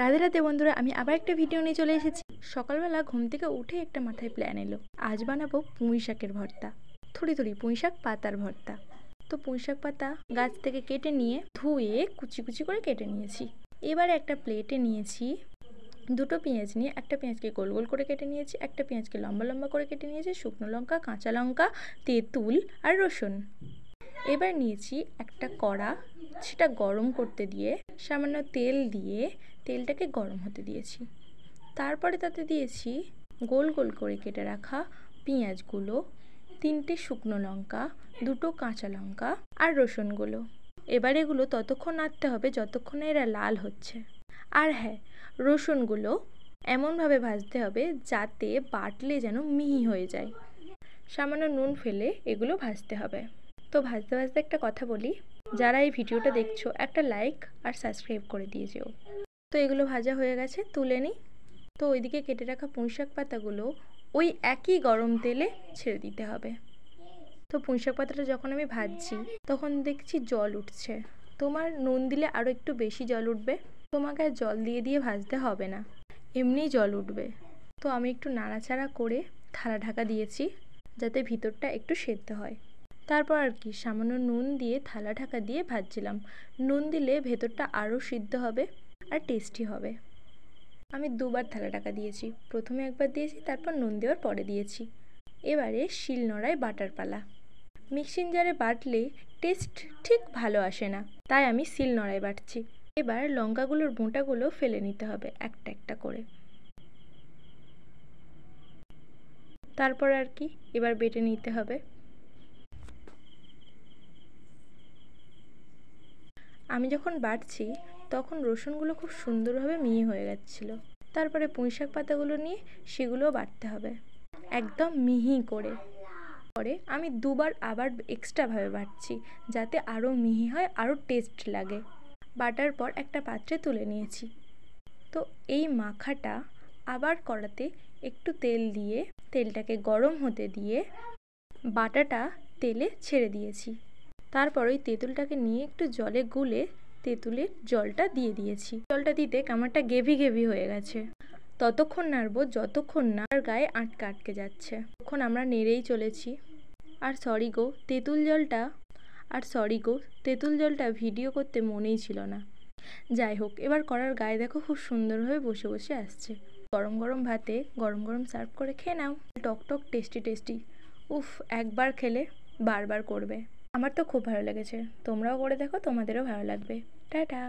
রাধে রাধে বন্ধুরা, আমি আবার একটা ভিডিও নিয়ে চলে এসেছি। সকালবেলা ঘুম থেকে উঠে একটা মাথায় প্ল্যান এলো, আজ বানাবো পুঁই শাকের ভর্তা। থুড়ি পুঁই শাক পাতার ভর্তা। তো পুঁই শাক পাতা গাছ থেকে কেটে নিয়ে ধুয়ে কুচি কুচি করে কেটে নিয়েছি। এবারে একটা প্লেটে নিয়েছি দুটো পেঁয়াজ নিয়ে, একটা পেঁয়াজকে গোল গোল করে কেটে নিয়েছি, একটা পেঁয়াজকে লম্বা লম্বা করে কেটে নিয়েছি, শুকনো লঙ্কা, কাঁচা লঙ্কা, তেঁতুল আর রসুন। এবার নিয়েছি একটা কড়া, সেটা গরম করতে দিয়ে সামান্য তেল দিয়ে তেলটাকে গরম হতে দিয়েছি। তারপরে তাতে দিয়েছি গোল গোল করে কেটে রাখা পেঁয়াজগুলো, 3টে শুকনো লঙ্কা, 2টো কাঁচা লঙ্কা আর রসুনগুলো। এবার এগুলো ততক্ষণ নাড়তে হবে যতক্ষণ এরা লাল হচ্ছে। আর হ্যাঁ, রসুনগুলো এমনভাবে ভাজতে হবে যাতে বাটলে যেন মিহি হয়ে যায়। সামান্য নুন ফেলে এগুলো ভাজতে হবে। তো ভাজতে ভাজতে একটা কথা বলি, যারা এই ভিডিওটা দেখছো একটা লাইক আর সাবস্ক্রাইব করে দিয়ে যেও। তো এগুলো ভাজা হয়ে গেছে, তুলে নিই। তো ওইদিকে কেটে রাখা পুঁই শাক পাতাগুলো ওই একই গরম তেলে ছেড়ে দিতে হবে। তো পুঁই শাক পাতাটা যখন আমি ভাজছি তখন দেখছি জল উঠছে। তোমার নুন দিলে আরও একটু বেশি জল উঠবে, তোমাকে আর জল দিয়ে দিয়ে ভাজতে হবে না, এমনিই জল উঠবে। তো আমি একটু নাড়াচাড়া করে থালা ঢাকা দিয়েছি যাতে ভিতরটা একটু সেদ্ধ হয়। তারপর আর কি, সামান্য নুন দিয়ে থালা ঢাকা দিয়ে ভাজছিলাম। নুন দিলে ভেতরটা আরও সিদ্ধ হবে আর টেস্টি হবে। আমি দুবার থালা ঢাকা দিয়েছি, প্রথমে একবার দিয়েছি, তারপর নুন দেওয়ার পরে দিয়েছি। এবারে শিলনোড়ায় বাটার পালা। মিক্সিং জারে বাটলে টেস্ট ঠিক ভালো আসে না, তাই আমি শিলনোড়ায় বাটছি। এবার লঙ্কাগুলোর বোঁটাগুলো ফেলে নিতে হবে একটা একটা করে। তারপর আর কি, এবার বেটে নিতে হবে। আমি যখন বাটছি তখন রসুনগুলো খুব সুন্দরভাবে মিহি হয়ে যাচ্ছিলো। তারপরে পুঁই শাক পাতাগুলো নিয়ে সেগুলোও বাটতে হবে একদম মিহি করে। পরে আমি দুবার আবার এক্সট্রাভাবে বাটছি যাতে আরও মিহি হয়, আরও টেস্ট লাগে। বাটার পর একটা পাত্রে তুলে নিয়েছি। তো এই মাখাটা আবার কড়াতে একটু তেল দিয়ে তেলটাকে গরম হতে দিয়ে বাটাটা তেলে ছেড়ে দিয়েছি। তারপর ওই তেঁতুলটাকে নিয়ে একটু জলে গুলে তেঁতুলের জলটা দিয়ে দিয়েছি। জলটা দিতে কেমনটা গেভি গেভি হয়ে গেছে। ততক্ষণ নাড়বো যতক্ষণ না আর গায়ে আটকে আটকে যাচ্ছে, তখন আমরা নেড়েই চলেছি। আর সরি গো তেঁতুল জলটা ভিডিও করতে মনেই ছিল না। যাই হোক, এবার কড়ার গায়ে দেখো খুব সুন্দরভাবে বসে বসে আসছে। গরম গরম ভাতে গরম গরম সার্ভ করে খেয়ে নাও। টক টক টেস্টি টেস্টি। উফ, একবার খেলে বারবার করবে। আমার তো খুব ভালো লেগেছে, তোমরাও করে দেখো, তোমাদেরও ভালো লাগবে। টাটা।